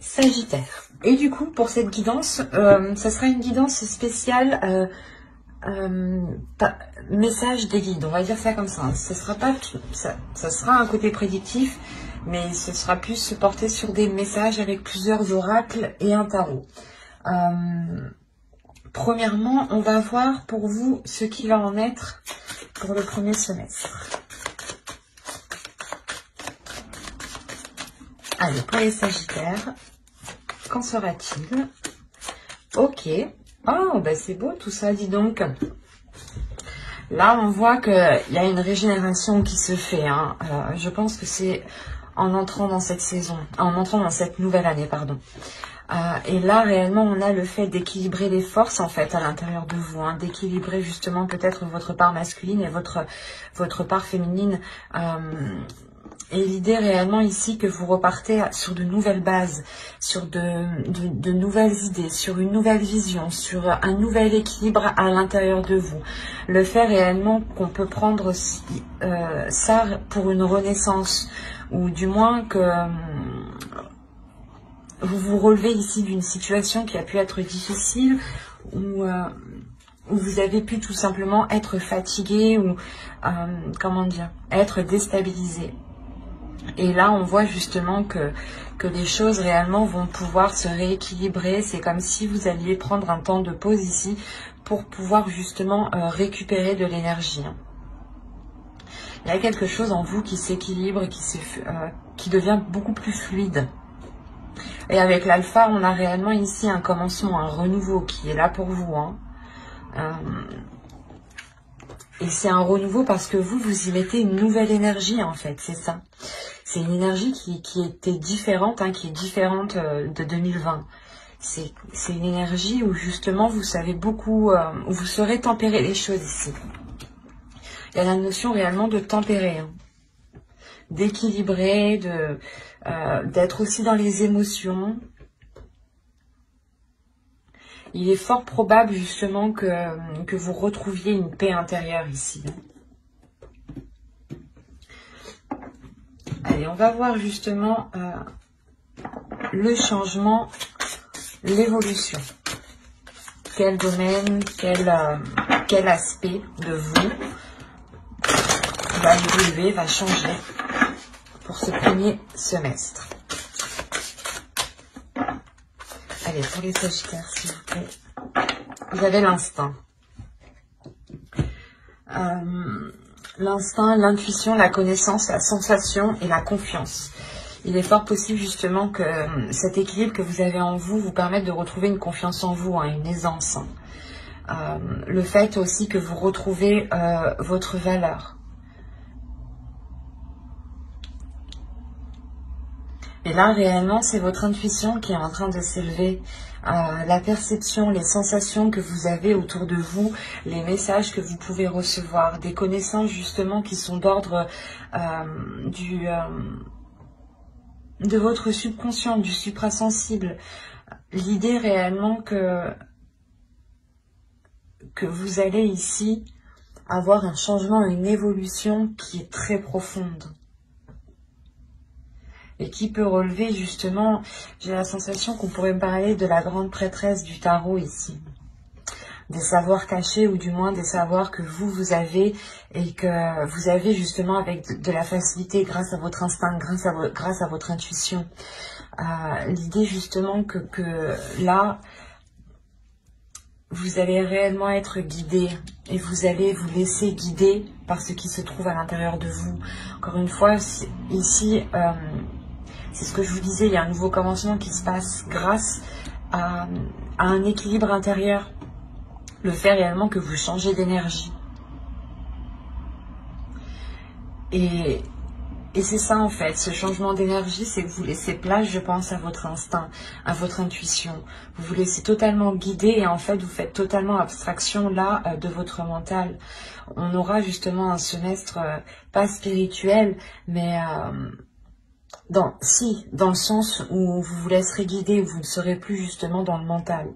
Sagittaire. Et du coup, pour cette guidance, ça sera une guidance spéciale message des guides, on va dire ça comme ça. Ce sera pas, ça sera un côté prédictif, mais ce sera plus porté sur des messages avec plusieurs oracles et un tarot. Premièrement, on va voir pour vous ce qui va en être pour le premier semestre. Allez, pour les Sagittaires, qu'en sera-t-il? Ok. Oh, bah c'est beau tout ça, dis donc. Là, on voit qu'il y a une régénération qui se fait. Hein. Je pense que c'est en entrant dans cette saison, en entrant dans cette nouvelle année, pardon. Et là, réellement, on a le fait d'équilibrer les forces, en fait, à l'intérieur de vous. Hein, d'équilibrer justement peut-être votre part masculine et votre part féminine. Et l'idée réellement ici que vous repartez sur de nouvelles bases, sur de nouvelles idées, sur une nouvelle vision, sur un nouvel équilibre à l'intérieur de vous. Le fait réellement qu'on peut prendre ça pour une renaissance, ou du moins que vous vous relevez ici d'une situation qui a pu être difficile, ou où vous avez pu tout simplement être fatigué, ou comment dire, être déstabilisé. Et là, on voit justement que les choses réellement vont pouvoir se rééquilibrer. C'est comme si vous alliez prendre un temps de pause ici pour pouvoir justement récupérer de l'énergie. Il y a quelque chose en vous qui s'équilibre, qui devient beaucoup plus fluide. Et avec l'alpha, on a réellement ici un commencement, un renouveau qui est là pour vous. Hein. Et c'est un renouveau parce que vous y mettez une nouvelle énergie en fait, c'est ça. C'est une énergie qui était différente, hein, qui est différente de 2020. C'est une énergie où justement vous savez beaucoup, où vous saurez tempérer les choses ici. Il y a la notion réellement de tempérer, hein, d'équilibrer, d'être aussi dans les émotions. Il est fort probable justement que vous retrouviez une paix intérieure ici. Allez, on va voir justement le changement, l'évolution. Quel domaine, quel aspect de vous va évoluer, va changer pour ce premier semestre. Allez, pour les Sagittaires, s'il vous plaît. Vous avez l'instinct. L'instinct, l'intuition, la connaissance, la sensation et la confiance. Il est fort possible justement que cet équilibre que vous avez en vous vous permette de retrouver une confiance en vous, hein, une aisance. Le fait aussi que vous retrouvez votre valeur. Et là, réellement, c'est votre intuition qui est en train de s'élever. La perception, les sensations que vous avez autour de vous, les messages que vous pouvez recevoir, des connaissances justement qui sont d'ordre de votre subconscient, du suprasensible. L'idée réellement que vous allez ici avoir un changement, une évolution qui est très profonde. Et qui peut relever justement, j'ai la sensation qu'on pourrait me parler de la grande prêtresse du tarot ici. Des savoirs cachés, ou du moins des savoirs que vous avez, et que vous avez justement avec de la facilité grâce à votre instinct, grâce à votre intuition. L'idée justement que là, vous allez réellement être guidé, et vous allez vous laisser guider par ce qui se trouve à l'intérieur de vous. Encore une fois, ici... c'est ce que je vous disais, il y a un nouveau commencement qui se passe grâce à un équilibre intérieur. Le fait réellement que vous changez d'énergie. Et c'est ça en fait, ce changement d'énergie, c'est que vous laissez place, je pense, à votre instinct, à votre intuition. Vous vous laissez totalement guider et en fait, vous faites totalement abstraction là de votre mental. On aura justement un semestre pas spirituel, mais... dans le sens où vous vous laisserez guider, où vous ne serez plus justement dans le mental.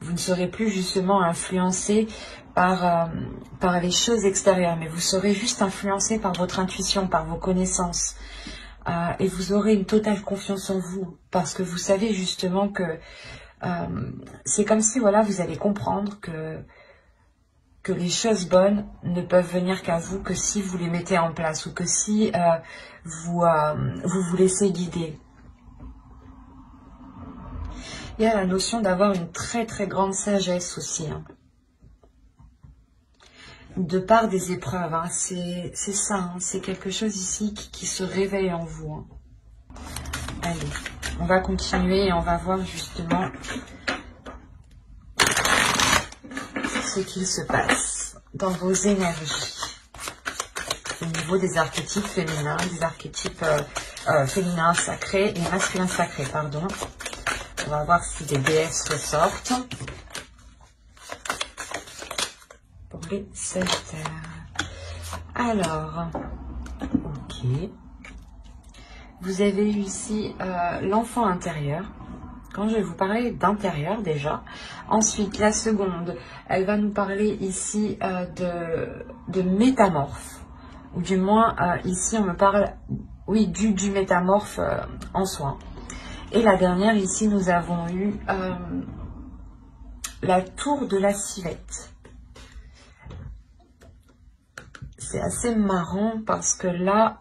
Vous ne serez plus justement influencé par les choses extérieures, mais vous serez juste influencé par votre intuition, par vos connaissances. et vous aurez une totale confiance en vous parce que vous savez justement que c'est comme si voilà, vous allez comprendre que les choses bonnes ne peuvent venir qu'à vous que si vous les mettez en place ou que si vous vous laissez guider. Il y a la notion d'avoir une très très grande sagesse aussi. Hein. De part des épreuves, hein. C'est ça, hein. C'est quelque chose ici qui se réveille en vous. Hein. Allez, on va continuer et on va voir justement ce qu'il se passe dans vos énergies au niveau des archétypes féminins, des archétypes féminins sacrés et masculins sacrés, pardon. On va voir si des déesses ressortent pour les Sagittaires. Alors, ok. Vous avez eu ici l'enfant intérieur. Quand je vais vous parler d'intérieur déjà. Ensuite, la seconde, elle va nous parler ici de métamorphe. Ou du moins, ici, on me parle, oui, du métamorphe en soi. Et la dernière, ici, nous avons eu la tour de la civette. C'est assez marrant parce que là,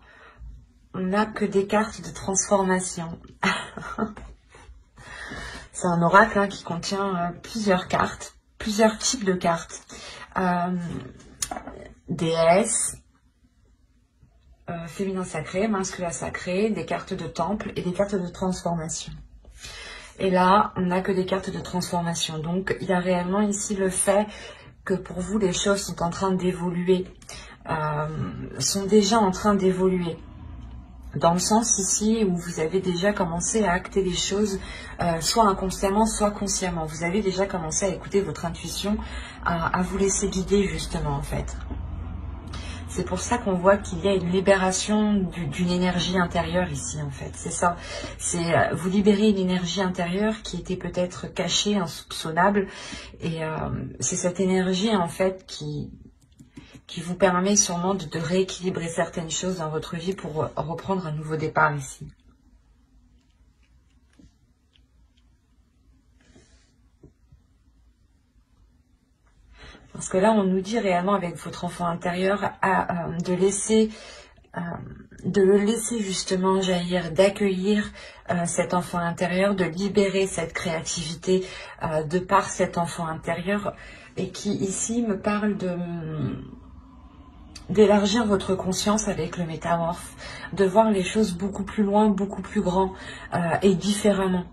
on n'a que des cartes de transformation. C'est un oracle hein, qui contient plusieurs cartes, plusieurs types de cartes. Déesse, féminin sacré, masculin sacré, des cartes de temple et des cartes de transformation. Et là, on n'a que des cartes de transformation. Donc, il y a réellement ici le fait que pour vous, les choses sont en train d'évoluer, sont déjà en train d'évoluer. Dans le sens ici où vous avez déjà commencé à acter les choses, soit inconsciemment, soit consciemment. Vous avez déjà commencé à écouter votre intuition, à vous laisser guider justement en fait. C'est pour ça qu'on voit qu'il y a une libération d'une énergie intérieure ici en fait. C'est ça. C'est vous libérez une énergie intérieure qui était peut-être cachée, insoupçonnable. Et c'est cette énergie en fait qui vous permet sûrement de rééquilibrer certaines choses dans votre vie pour reprendre un nouveau départ ici. Parce que là, on nous dit réellement avec votre enfant intérieur de le laisser justement jaillir, d'accueillir cet enfant intérieur, de libérer cette créativité de par cet enfant intérieur et qui ici me parle d'élargir votre conscience avec le métamorphe, de voir les choses beaucoup plus loin, beaucoup plus grand et différemment.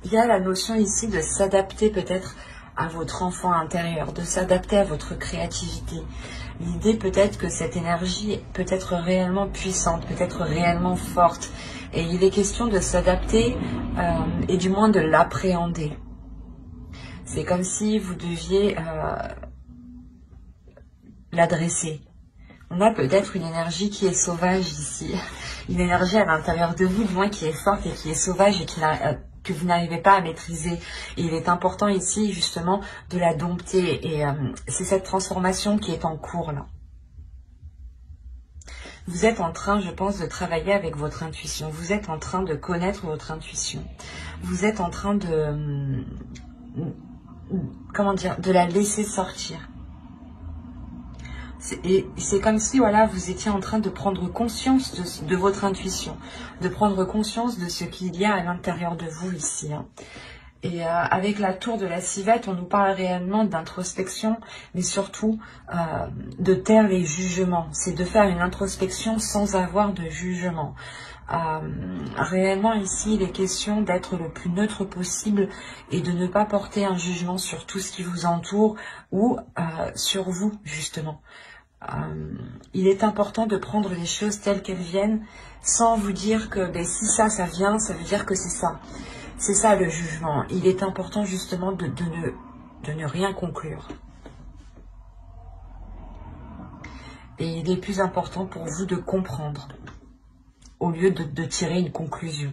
Il y a la notion ici de s'adapter peut-être à votre enfant intérieur, de s'adapter à votre créativité. L'idée peut-être que cette énergie peut être réellement puissante, peut être réellement forte. Et il est question de s'adapter et du moins de l'appréhender. C'est comme si vous deviez l'adresser. On a peut-être une énergie qui est sauvage ici. Une énergie à l'intérieur de vous, du moins qui est forte et qui est sauvage et que vous n'arrivez pas à maîtriser. Et il est important ici, justement, de la dompter. Et c'est cette transformation qui est en cours, là. Vous êtes en train, je pense, de travailler avec votre intuition. Vous êtes en train de connaître votre intuition. Vous êtes en train de... comment dire, de la laisser sortir. Et c'est comme si voilà, vous étiez en train de prendre conscience de votre intuition, de prendre conscience de ce qu'il y a à l'intérieur de vous ici. Hein. Et avec la tour de la civette, on nous parle réellement d'introspection, mais surtout de taire les jugements. C'est de faire une introspection sans avoir de jugement. Réellement ici, il est question d'être le plus neutre possible et de ne pas porter un jugement sur tout ce qui vous entoure ou sur vous, justement. Il est important de prendre les choses telles qu'elles viennent sans vous dire que ben, si ça vient, ça veut dire que c'est ça. C'est ça le jugement. Il est important justement de ne rien conclure. Et il est plus important pour vous de comprendre au lieu de tirer une conclusion.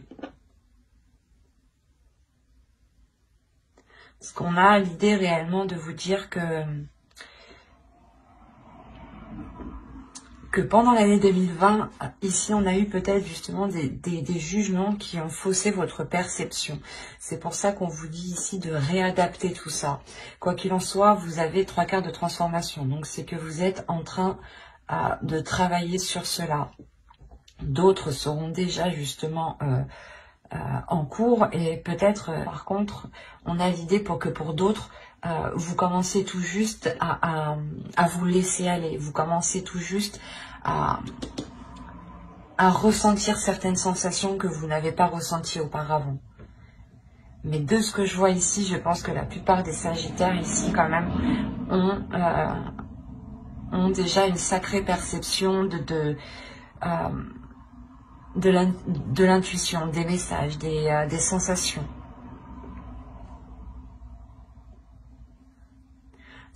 Parce qu'on a l'idée réellement de vous dire que que pendant l'année 2020, ici on a eu peut-être justement des jugements qui ont faussé votre perception. C'est pour ça qu'on vous dit ici de réadapter tout ça. Quoi qu'il en soit, vous avez 3/4 de transformation. Donc c'est que vous êtes en train de travailler sur cela. D'autres seront déjà justement en cours et peut-être par contre on a l'idée pour d'autres vous commencez tout juste à vous laisser aller, vous commencez tout juste à ressentir certaines sensations que vous n'avez pas ressenties auparavant. Mais de ce que je vois ici, je pense que la plupart des Sagittaires ici quand même ont déjà une sacrée perception de l'intuition, des messages, des sensations.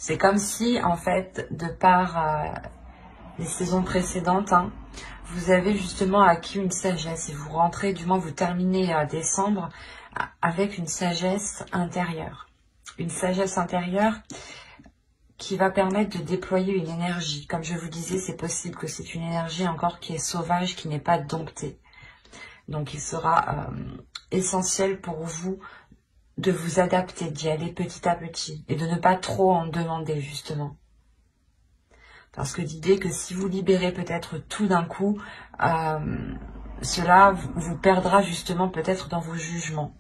C'est comme si, en fait, de par les saisons précédentes, vous avez justement acquis une sagesse et vous rentrez, du moins vous terminez décembre avec une sagesse intérieure. Une sagesse intérieure qui va permettre de déployer une énergie. Comme je vous disais, c'est possible que c'est une énergie encore qui est sauvage, qui n'est pas domptée. Donc il sera essentiel pour vous de vous adapter, d'y aller petit à petit et de ne pas trop en demander justement. Parce que l'idée que si vous libérez peut-être tout d'un coup, cela vous perdra justement peut-être dans vos jugements.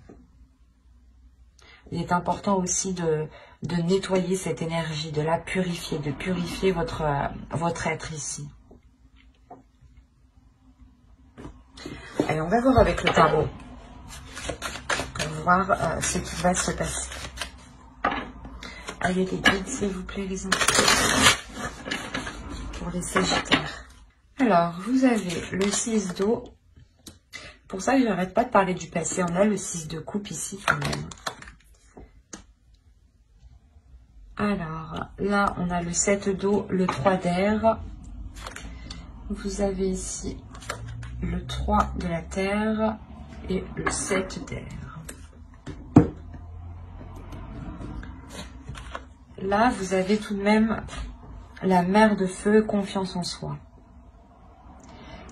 Il est important aussi de nettoyer cette énergie, de la purifier, de purifier votre être ici. Allez, on va voir avec le tarot. Pour voir ce qui va se passer. Allez les guides, s'il vous plaît, les intuitions. Pour les Sagittaires. Alors, vous avez le 6 d'eau. Pour ça, je n'arrête pas de parler du passé. On a le 6 de coupe ici quand même. Alors, là, on a le 7 d'eau, le 3 d'air. Vous avez ici le 3 de la terre et le 7 d'air. Là, vous avez tout de même la mer de feu, confiance en soi.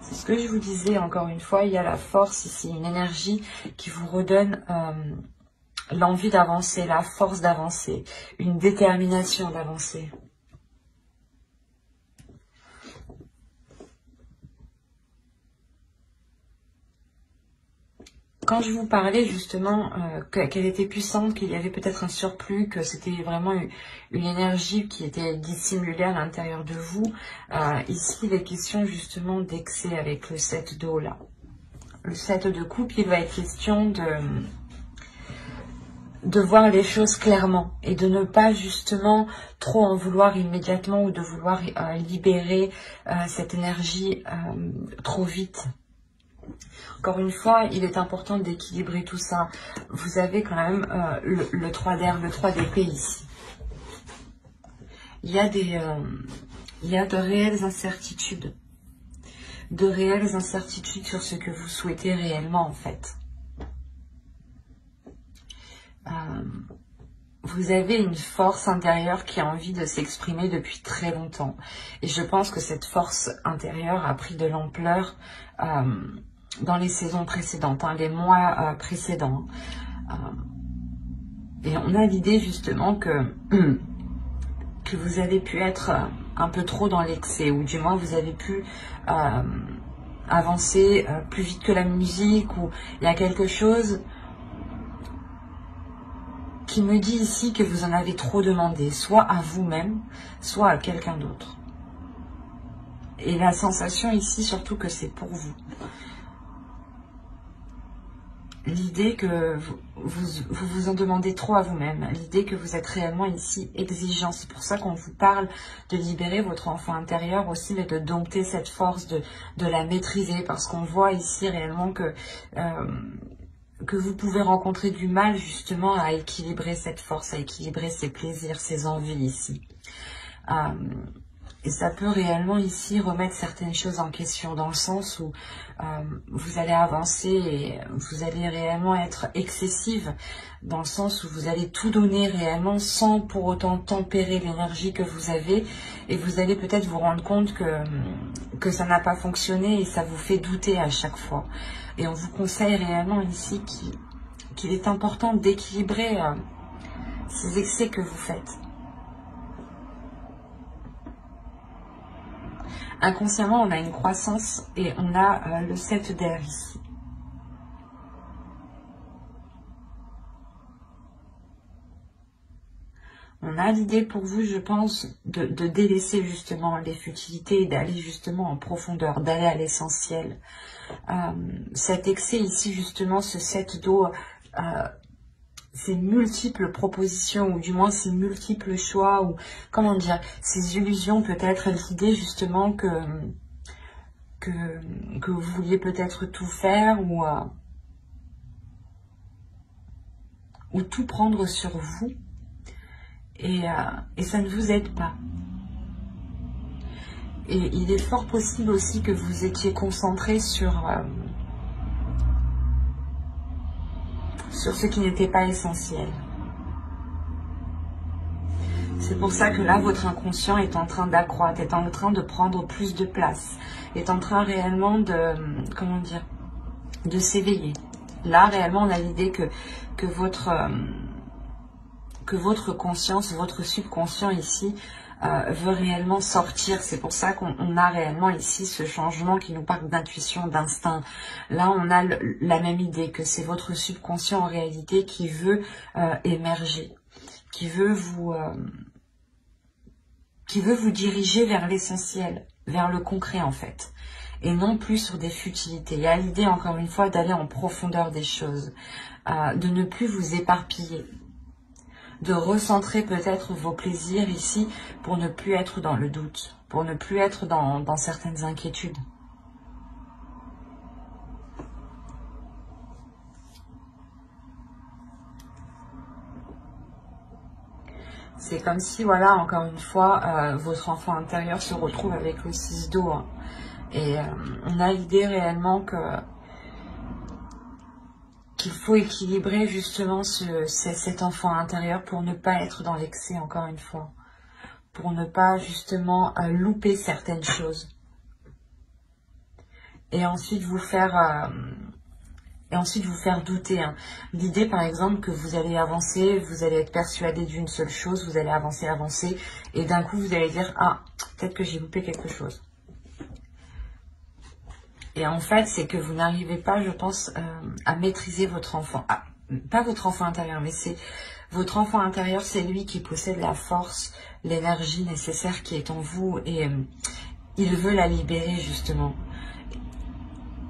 C'est ce que je vous disais, encore une fois, il y a la force ici, une énergie qui vous redonne l'envie d'avancer, la force d'avancer, une détermination d'avancer. Quand je vous parlais justement qu'elle était puissante, qu'il y avait peut-être un surplus, que c'était vraiment une énergie qui était dissimulée à l'intérieur de vous, ici il est question justement d'excès avec le 7 d'eau là. Le 7 de coupe, il va être question de voir les choses clairement et de ne pas justement trop en vouloir immédiatement ou de vouloir libérer cette énergie trop vite. Encore une fois, il est important d'équilibrer tout ça. Vous avez quand même le 3 d'air, le 3 d'épée ici. Il y a de réelles incertitudes. De réelles incertitudes sur ce que vous souhaitez réellement en fait. Vous avez une force intérieure qui a envie de s'exprimer depuis très longtemps. Et je pense que cette force intérieure a pris de l'ampleur dans les saisons précédentes, les mois précédents. Et on a l'idée justement que vous avez pu être un peu trop dans l'excès, ou du moins vous avez pu avancer plus vite que la musique, ou il y a quelque chose qui me dit ici que vous en avez trop demandé, soit à vous-même, soit à quelqu'un d'autre. Et la sensation ici, surtout que c'est pour vous. L'idée que vous en demandez trop à vous-même, l'idée que vous êtes réellement ici exigeant. C'est pour ça qu'on vous parle de libérer votre enfant intérieur aussi, mais de dompter cette force, de la maîtriser, parce qu'on voit ici réellement que vous pouvez rencontrer du mal justement à équilibrer cette force, à équilibrer ses plaisirs, ses envies ici. Et ça peut réellement ici remettre certaines choses en question, dans le sens où vous allez avancer et vous allez réellement être excessive, dans le sens où vous allez tout donner réellement sans pour autant tempérer l'énergie que vous avez, et vous allez peut-être vous rendre compte que ça n'a pas fonctionné et ça vous fait douter à chaque fois. Et on vous conseille réellement ici qu'il est important d'équilibrer ces excès que vous faites. Inconsciemment, on a une croissance et on a le 7 d'air ici. On a l'idée pour vous, je pense, de délaisser justement les futilités et d'aller justement en profondeur, d'aller à l'essentiel. Cet excès ici, justement, ce 7 d'eau, ces multiples propositions, ou du moins ces multiples choix, ou comment dire, ces illusions, peut-être l'idée justement que vous vouliez peut-être tout faire, ou tout prendre sur vous, et ça ne vous aide pas. Et il est fort possible aussi que vous étiez concentré sur ce qui n'était pas essentiel. C'est pour ça que là, votre inconscient est en train d'accroître, est en train de prendre plus de place, est en train réellement de, comment dire, de s'éveiller. Là, réellement, on a l'idée que votre conscience, votre subconscient ici, veut réellement sortir. C'est pour ça qu'on a réellement ici ce changement qui nous parle d'intuition, d'instinct. Là, on a la même idée que c'est votre subconscient en réalité qui veut émerger, qui veut vous diriger vers l'essentiel, vers le concret en fait, et non plus sur des futilités. Il y a l'idée encore une fois d'aller en profondeur des choses, de ne plus vous éparpiller, de recentrer peut-être vos plaisirs ici pour ne plus être dans le doute, pour ne plus être dans certaines inquiétudes. C'est comme si, voilà, encore une fois, votre enfant intérieur se retrouve avec le 6 d'eau. Hein. Et on a l'idée réellement qu'il faut équilibrer justement cet enfant intérieur pour ne pas être dans l'excès, encore une fois. Pour ne pas justement louper certaines choses. Et ensuite vous faire douter. Hein. L'idée par exemple que vous allez avancer, vous allez être persuadé d'une seule chose, vous allez avancer, et d'un coup vous allez dire, ah, peut-être que j'ai loupé quelque chose. Et en fait, c'est que vous n'arrivez pas, je pense, à maîtriser votre enfant. Ah, pas votre enfant intérieur, mais c'est votre enfant intérieur, c'est lui qui possède la force, l'énergie nécessaire qui est en vous. Et il veut la libérer, justement.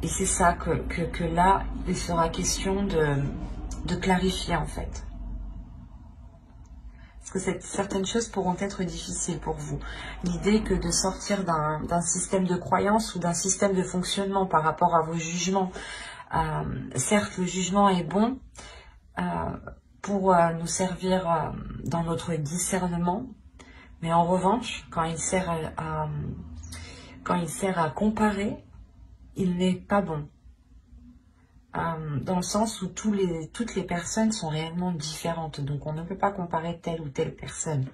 Et c'est ça que là, il sera question de clarifier, en fait. Parce que certaines choses pourront être difficiles pour vous. L'idée que de sortir d'un système de croyance ou d'un système de fonctionnement par rapport à vos jugements. Certes, le jugement est bon pour nous servir dans notre discernement, mais en revanche, quand il sert à comparer, il n'est pas bon. Dans le sens où toutes les personnes sont réellement différentes. Donc on ne peut pas comparer telle ou telle personne.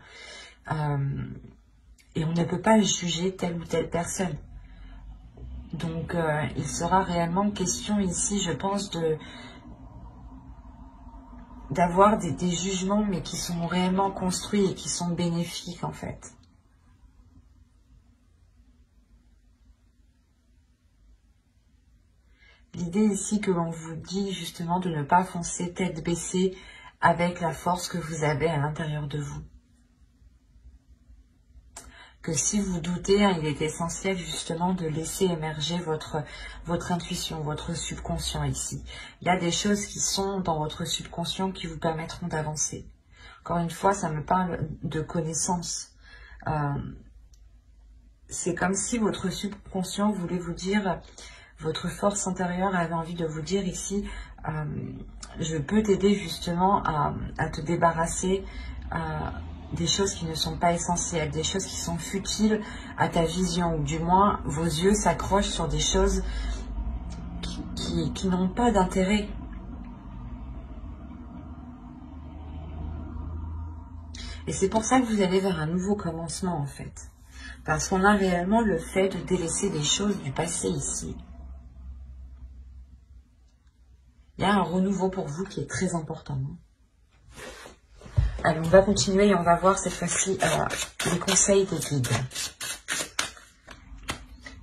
Et on ne peut pas juger telle ou telle personne. Donc il sera réellement question ici, je pense, d'avoir des jugements, mais qui sont réellement construits et qui sont bénéfiques en fait. L'idée ici que l'on vous dit justement de ne pas foncer tête baissée avec la force que vous avez à l'intérieur de vous. Que si vous doutez, hein, il est essentiel justement de laisser émerger votre intuition, votre subconscient ici. Il y a des choses qui sont dans votre subconscient qui vous permettront d'avancer. Encore une fois, ça me parle de connaissance. C'est comme si votre subconscient voulait vous dire... Votre force intérieure avait envie de vous dire ici, je peux t'aider justement à te débarrasser des choses qui ne sont pas essentielles, des choses qui sont futiles à ta vision, ou du moins vos yeux s'accrochent sur des choses qui n'ont pas d'intérêt. Et c'est pour ça que vous allez vers un nouveau commencement en fait. Parce qu'on a réellement le fait de délaisser des choses du passé ici. Il y a un renouveau pour vous qui est très important. Allez, on va continuer et on va voir cette fois-ci les conseils des guides.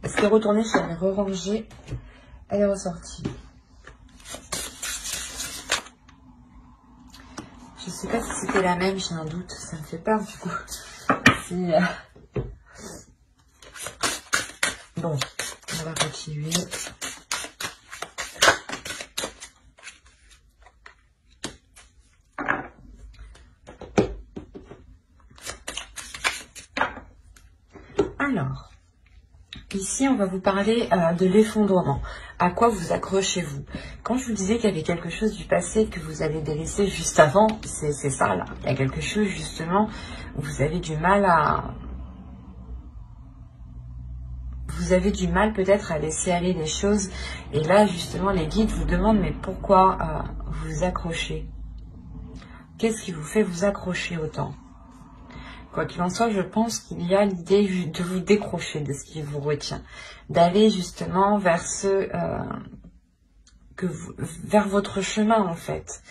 Est-ce qu'elle est retournée, si elle est rerangée, elle est ressortie. Je ne sais pas si c'était la même, j'ai un doute, ça me fait peur du coup. Si, bon, on va continuer. Alors, ici, on va vous parler de l'effondrement. À quoi vous accrochez-vous? Quand je vous disais qu'il y avait quelque chose du passé que vous avez délaissé juste avant, c'est ça là. Il y a quelque chose justement où vous avez du mal à... Vous avez du mal peut-être à laisser aller les choses. Et là, justement, les guides vous demandent, mais pourquoi vous accrochez? Qu'est-ce qui vous fait vous accrocher autant? Quoi qu'il en soit, je pense qu'il y a l'idée de vous décrocher de ce qui vous retient. D'aller justement vers vers votre chemin en fait.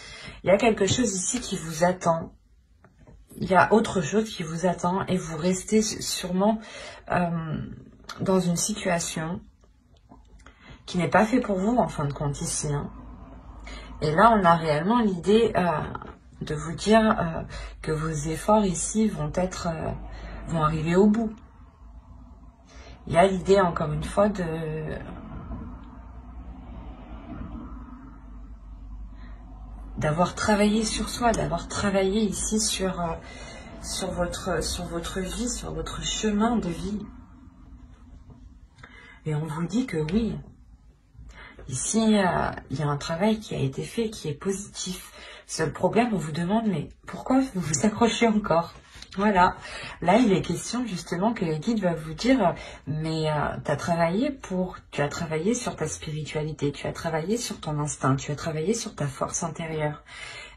Il y a quelque chose ici qui vous attend. Il y a autre chose qui vous attend et vous restez sûrement dans une situation qui n'est pas faite pour vous en fin de compte ici. Hein. Et là, on a réellement l'idée de vous dire que vos efforts ici vont arriver au bout. Il y a l'idée encore une fois d'avoir travaillé sur soi, d'avoir travaillé ici sur votre vie, sur votre chemin de vie. Et on vous dit que oui, ici, il y a un travail qui a été fait, qui est positif. Seul problème, on vous demande, mais pourquoi vous vous accrochez encore? Voilà. Là, il est question justement que les guides vont vous dire, mais tu as travaillé sur ta spiritualité, tu as travaillé sur ton instinct, tu as travaillé sur ta force intérieure.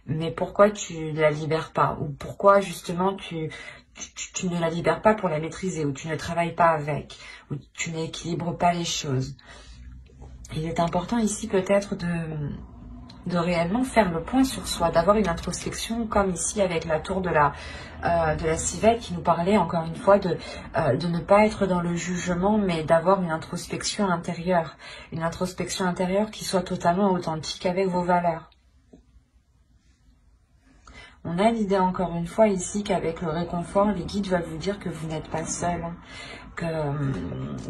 Mais pourquoi tu ne la libères pas? Ou pourquoi justement tu ne la libères pas pour la maîtriser? Ou tu ne travailles pas avec? Ou tu n'équilibres pas les choses? Il est important ici peut-être de réellement faire le point sur soi, d'avoir une introspection comme ici avec la tour de la civette qui nous parlait encore une fois de ne pas être dans le jugement mais d'avoir une introspection intérieure qui soit totalement authentique avec vos valeurs. On a l'idée encore une fois ici qu'avec le réconfort, les guides veulent vous dire que vous n'êtes pas seul, que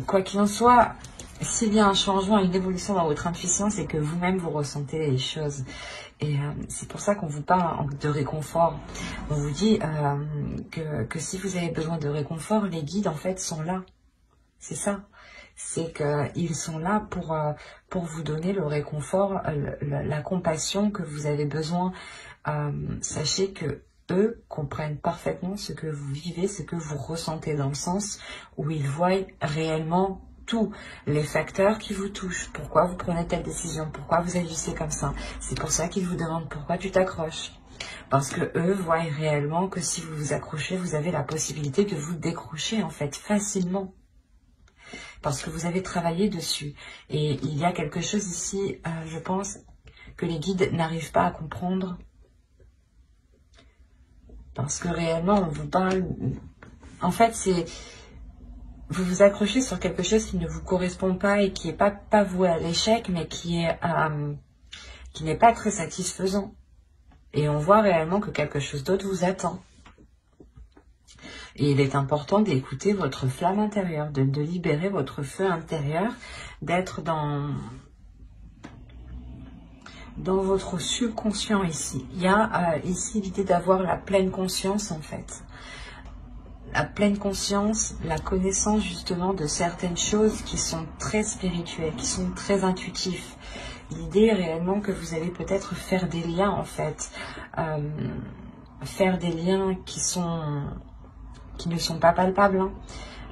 quoi qu'il en soit, s'il y a un changement, une évolution dans votre intuition, c'est que vous-même vous ressentez les choses. Et c'est pour ça qu'on vous parle de réconfort. On vous dit que si vous avez besoin de réconfort, les guides en fait sont là. C'est ça. C'est qu'ils sont là pour vous donner le réconfort, la compassion que vous avez besoin. Sachez que eux comprennent parfaitement ce que vous vivez, ce que vous ressentez, dans le sens où ils voient réellement tous les facteurs qui vous touchent. Pourquoi vous prenez telle décision? Pourquoi vous agissez comme ça? C'est pour ça qu'ils vous demandent pourquoi tu t'accroches. Parce que eux voient réellement que si vous vous accrochez, vous avez la possibilité de vous décrocher en fait facilement. Parce que vous avez travaillé dessus. Et il y a quelque chose ici, je pense, que les guides n'arrivent pas à comprendre. Parce que réellement, on vous parle... En fait, c'est... Vous vous accrochez sur quelque chose qui ne vous correspond pas et qui n'est pas voué à l'échec, mais qui n'est pas très satisfaisant. Et on voit réellement que quelque chose d'autre vous attend. Et il est important d'écouter votre flamme intérieure, de libérer votre feu intérieur, d'être dans votre subconscient ici. Il y a ici l'idée d'avoir la pleine conscience en fait. La pleine conscience, la connaissance justement de certaines choses qui sont très spirituelles, qui sont très intuitives. L'idée est réellement que vous allez peut-être faire des liens en fait faire des liens qui ne sont pas palpables.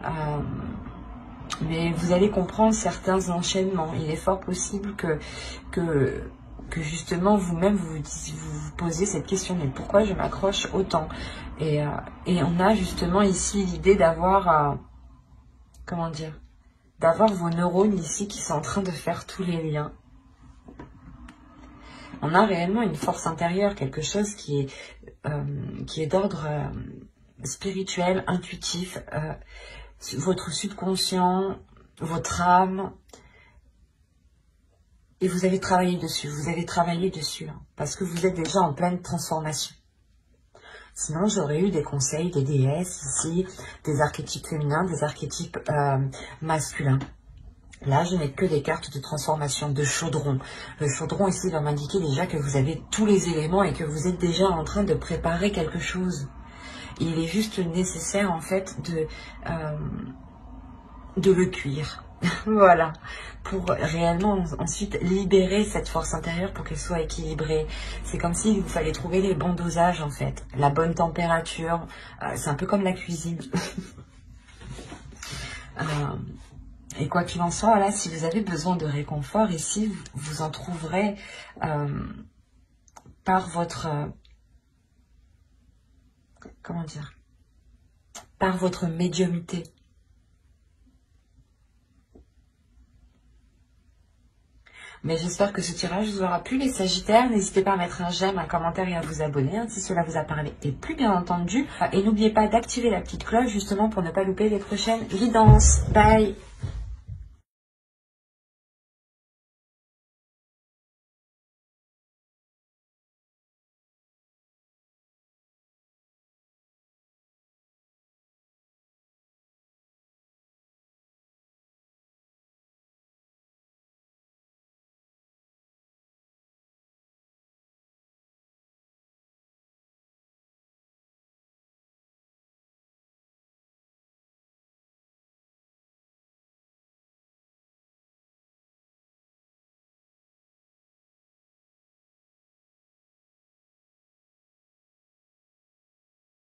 Hein. Mais vous allez comprendre certains enchaînements. Il est fort possible que justement vous-même vous posez cette question, mais pourquoi je m'accroche autant, et on a justement ici l'idée d'avoir, comment dire, d'avoir vos neurones ici qui sont en train de faire tous les liens. On a réellement une force intérieure, quelque chose qui est d'ordre spirituel, intuitif, votre subconscient, votre âme. Et vous avez travaillé dessus, hein, parce que vous êtes déjà en pleine transformation. Sinon, j'aurais eu des conseils des déesses ici, des archétypes féminins, des archétypes masculins. Là, je n'ai que des cartes de transformation, de chaudron. Le chaudron ici va m'indiquer déjà que vous avez tous les éléments et que vous êtes déjà en train de préparer quelque chose. Il est juste nécessaire, en fait, de le cuire. Voilà, pour réellement ensuite libérer cette force intérieure pour qu'elle soit équilibrée. C'est comme s'il vous fallait trouver les bons dosages en fait, la bonne température. C'est un peu comme la cuisine. Et quoi qu'il en soit, là, si vous avez besoin de réconfort ici, vous en trouverez par votre... comment dire, par votre médiumnité. Mais j'espère que ce tirage vous aura plu, les Sagittaires. N'hésitez pas à mettre un j'aime, un commentaire et à vous abonner hein, si cela vous a parlé et plu, bien entendu. Et n'oubliez pas d'activer la petite cloche justement pour ne pas louper les prochaines guidances. Bye!